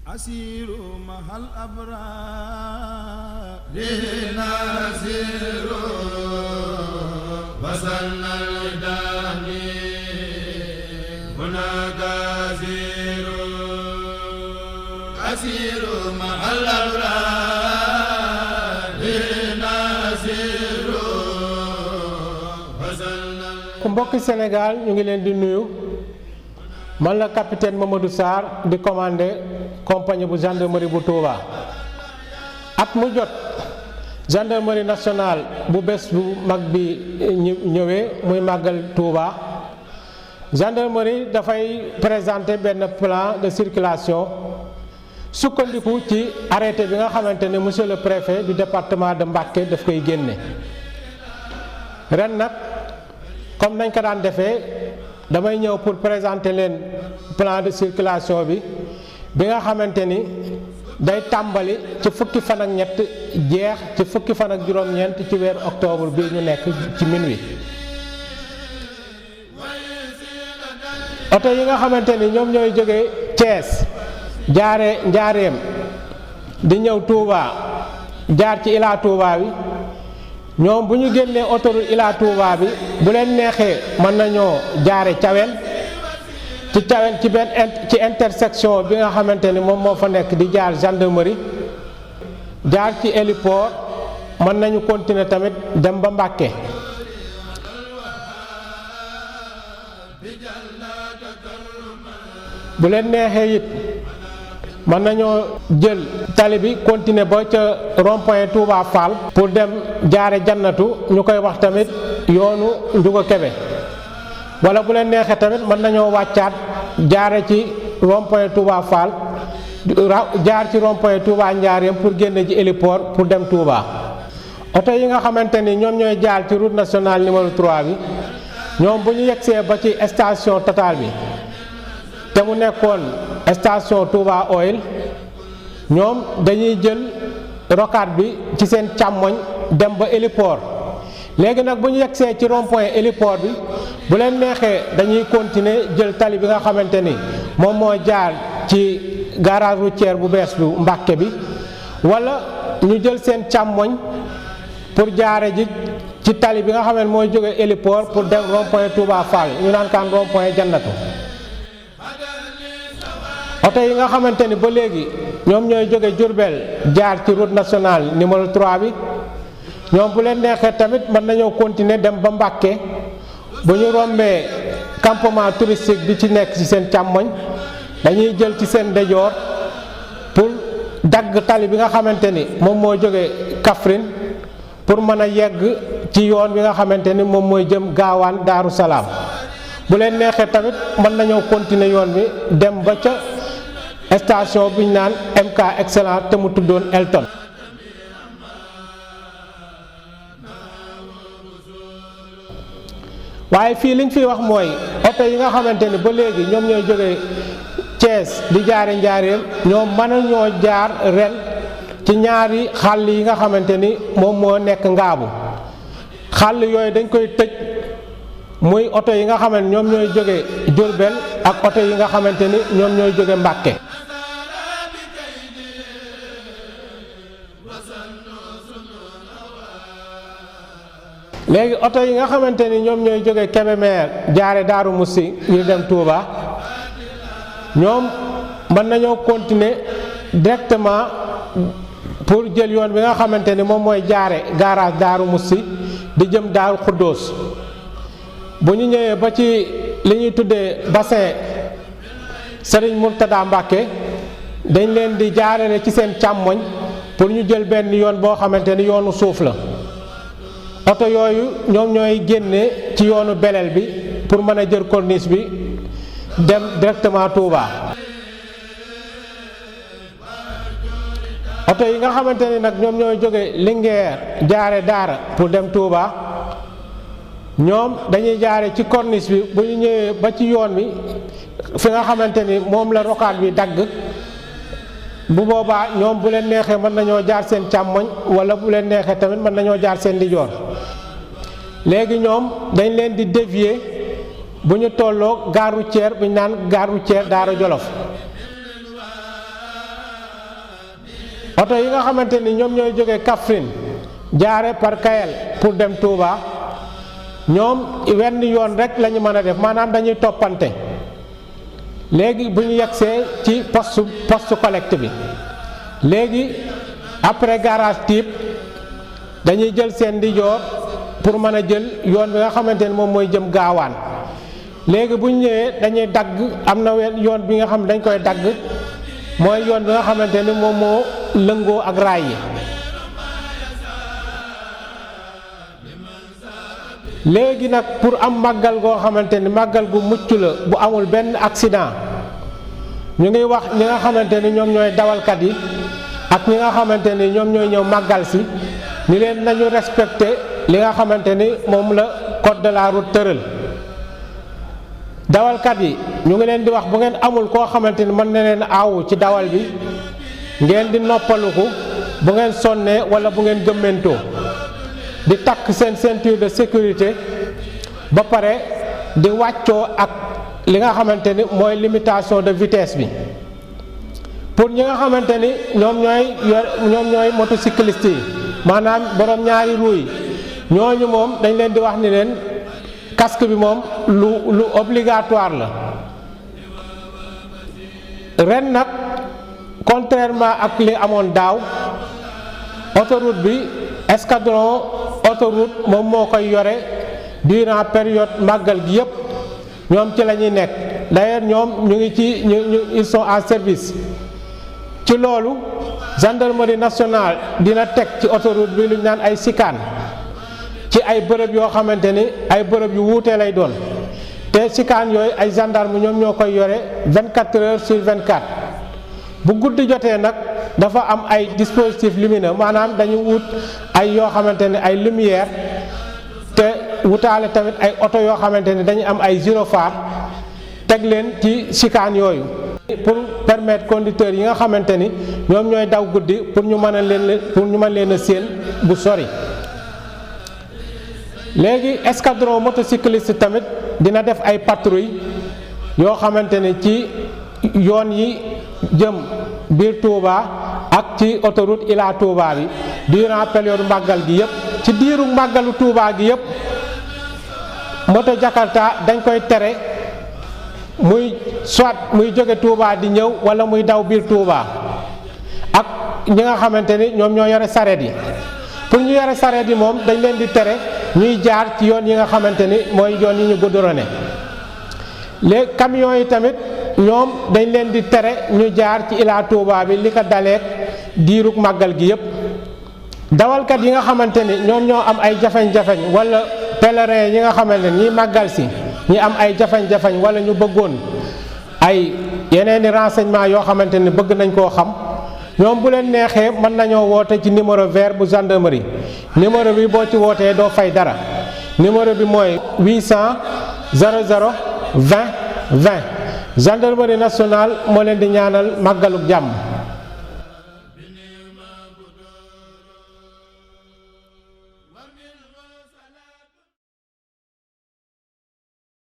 أسير مع الأبرار لنسير وصلنا الدهني هناك أسير أسير مع الأبرار لنسير وصلنا. mbokki Sénégal ñu ngi leen di nuyu. Man la capitaine Mamadou Sarr di commandé compagnie bu gendarmerie bu Touba. At mu jot gendarmerie nationale bu bés bu mag bi ñëwee muy màggal Touba, gendarmerie dafay présenter benn plan de circulation sukkandiku ci arrêté bi nga xamante ne monsieur le préfet du département de Mbacké daf koy génne. Ren nag comme nañ ko daan defee damay ñëw pour présenter leen plan de circulation bi nga xamante ni day tàmbali ci fukki fan ak ñett jeex ci fukki fan ak juróom-ñeent ci weeru octobre bi ñu nekk ci minuit. oto yi nga xamante ni ñoom ñooy jógee Thiès jaare Njaareem di ñëw Touba jaar ci Ila Touba bi ñoom bu ñu génnee autoroute Ila Touba bi bu leen neexee mën nañoo jaare Thiawène ci benn ci intersection bi nga xamante ni moom moo fa nekk di jaar gendarmerie jaar ci héliport mën nañu continuer tamit dem ba Mbacké. bu leen neexee it mën nañoo jël tali bi continuer ba ca rond-point Touba Fall pour dem jaare Jannatu ñu koy wax tamit yoonu Ndiouga Kébé, wala bu leen neexee tamit mën nañoo wàccaat jaare ci rond-point Touba Fall jaar ci rond-point Touba Njaareem pour génne ci héliport pour dem Touba. oto yi nga xamante ni ñoom ñooy jaar ci route nationale numéro 3 bi ñoom bu ñu yegsee ba ci station Total bi te mu nekkoon station Touba Oil, ñoom dañuy jël rocade bi ci seen càmmoñ dem ba héliport. léegi nag bu ñu yegsee ci rond-point héliport bi bu leen neexee dañuy continuer jël tali bi nga xamante ni moom moo jaar ci garage routière bu bees bu Mbacké bi, wala ñu jël seen càmmoñ pour jaare ji ci tali bi nga xam ne mooy jóge héliport pour dem rond-point Touba Fall ñu naan kaan rond-point Jannatu. oto yi nga xamante ni ba léegi ñoom ñooy jóge Diourbel jaar ci route nationale numéro 3 bi ñoom bu leen neexee tamit mën nañoo continuer dem ba Mbacké bu ñu rombee campement touristique bi ci nekk ci seen càmmoñ dañuy jël ci seen ndeyjoor pour dagg tali bi nga xamante ni moom moo jóge Kaffrine pour mën a yegg ci yoon bi nga xamante ni moom mooy jëm Gaawaan Daaru Salaam. bu leen neexee tamit mën nañoo continuer yoon bi dem ba ca station bi ñu naan MK Excellence te mu tuddoon Elton. waaye fii liñ fiy wax mooy oto yi nga xamante ni ba léegi ñoom ñooy jógee Thiès di jaare Njaaréem ñoom mën nañoo jaar ren ci ñaari xàll yi nga xamante ni moom moo nekk Ngaabu. xàll yooyu dañ koy tëj muy oto yi nga xamante ni ñoom ñooy jóge Diourbel ak oto yi nga xamante ni ñoom ñooy jóge Mbacké. léegi oto yi nga xamante ni ñoom ñooy jóge Kébémer jaare Daaru Musti ñu dem Touba ñoom mën nañoo continuer directement pour jël yoon bi nga xamante ni moom mooy jaare garage Daaru Musti di jëm Daaru Xuddoos. bu ñu ñëwee ba ci li ñuy tuddee bassin Serigne Mourtada Mbacké dañ leen di jaarale ci seen càmmoñ pour ñu jël benn yoon boo xamante ni yoonu suuf la. oto yooyu ñoom ñooy génne ci yoonu Belel bi pour mën a jël corniche bi dem directement Touba. oto yi nga xamante ni nag ñoom ñooy jóge Linguère jaare Daara pour dem Touba ñoom dañuy jaare ci corniche bi bu ñu ñëwee ba ci yoon bi fi nga xamante ni moom la rocade bi dagg bu boobaa ñoom bu leen neexee mën nañoo jaar seen càmmoñ wala bu leen neexee tamit mën nañoo jaar seen ndijoor. léegi ñoom dañ leen di dévier bu ñu tolloo gare routière bu ñu naan gare routière Daara Jolof oto yi nga xamante ni ñoom ñooy jóge Kaffrine jaare par Kayel pour dem Touba ñoom wenn yoon rek la ñu mën a def maanaam dañuy toppante léegi bu ñu yegsee ci poste collecte bi léegi après garage Typ dañuy jël seen ndijoor pour mën a jël yoon bi nga xamante ni moom mooy jëm Gaawaan léegi bu ñu ñëwee dañuy dagg am na yoon bi nga xam ne dañ koy dagg mooy yoon bi nga xamante ni moom moo lëngoo ak raay yi léegi nag pour am màggal goo xamante ni màggal gu mucc la bu amul benn accident ñu ngi wax ñi nga xamante ni ñoom ñooy dawalkat yi ak ñi nga xamante ni ñoom ñooy ñëw màggal si ni leen nañu respecté li nga xamante ni moom la code de la route tëral dawalkat yi ñu ngi leen di wax bu ngeen amul koo xamante ni mën na leen aawu ci dawal bi ngeen di noppaluku bu ngeen sonnee wala bu ngeen gëmmentoo di takk seen ceinture de sécurité ba pare di wàccoo ak li nga xamante ni mooy limitation de vitesse bi pour ñi nga xamante ni ñoom ñooy motocycliste yi maanaam borom ñaari roues yi ñooñu moom dañ leen di wax ni leen casque bi moom lu obligatoire la ren nag contrairement ak li amoon daaw autoroute bi escadron autoroute moom moo koy yore durant période màggal gi yépp ñoom ci la ñuy nekk d'ailleurs ñoom ñu ngi ci ils sont en service ci loolu gendarmerie nationale dina teg ci autoroute bi lu ñu naan ay sikaan ci ay bërëb yoo xamante ni ay bërëb yu wuute lay doon te sikaan yooyu ay gendarme ñoom ñoo koy yore 24 heures sur 24 bu guddi jotee nag dafa am ay dispositifs lumineux maanaam dañu wut ay yoo xamante ni ay lumière te wutaale tamit ay oto yoo xamante ni dañu am ay gyrophare teg leen ci sikaan yooyu pour permettre conducteurs yi nga xamante ni ñoom ñooy daw guddi pour ñu mën leen a séen bu sori. léegi escadron motocycliste tamit dina def ay patrouille yoo xamante ni ci yoon yi jëm biir Touba ak ci autoroute Ila Touba bi durant période màggal gi yëpp ci diiru màggalu Touba gi yëpp moto Jakarta dañ koy tere muy soit muy jóge Touba di ñëw wala muy daw biir Touba ak ñi nga xamante ni ñoom ñoo yore sareet yi pour ñu yore sareet yi moom dañ leen di tere ñuy jaar ci yoon yi nga xamante ni mooy yoon yi ñu goudronné les camions yi tamit ñoom dañ leen di tere ñu jaar ci Ila Touba bi li ko daleek diirug màggal gi yépp dawalkat yi nga xamante ni ñoom ñoo am ay jafeñ-jafeñ wala pèlerin yi nga xamante ni ñi màggal si ñi am ay jafeñ-jafeñ wala ñu bëggoon ay yeneeni renseignement yoo xamante ni bëgg nañ koo xam ñoom bu leen neexee mën nañoo woote ci numéro vert bu gendarmerie numéro bi boo ci wootee doo fay dara numéro bi mooy 800 00 20 20 gendarmerie nationale moo leen di ñaanal màggaluk jàmm.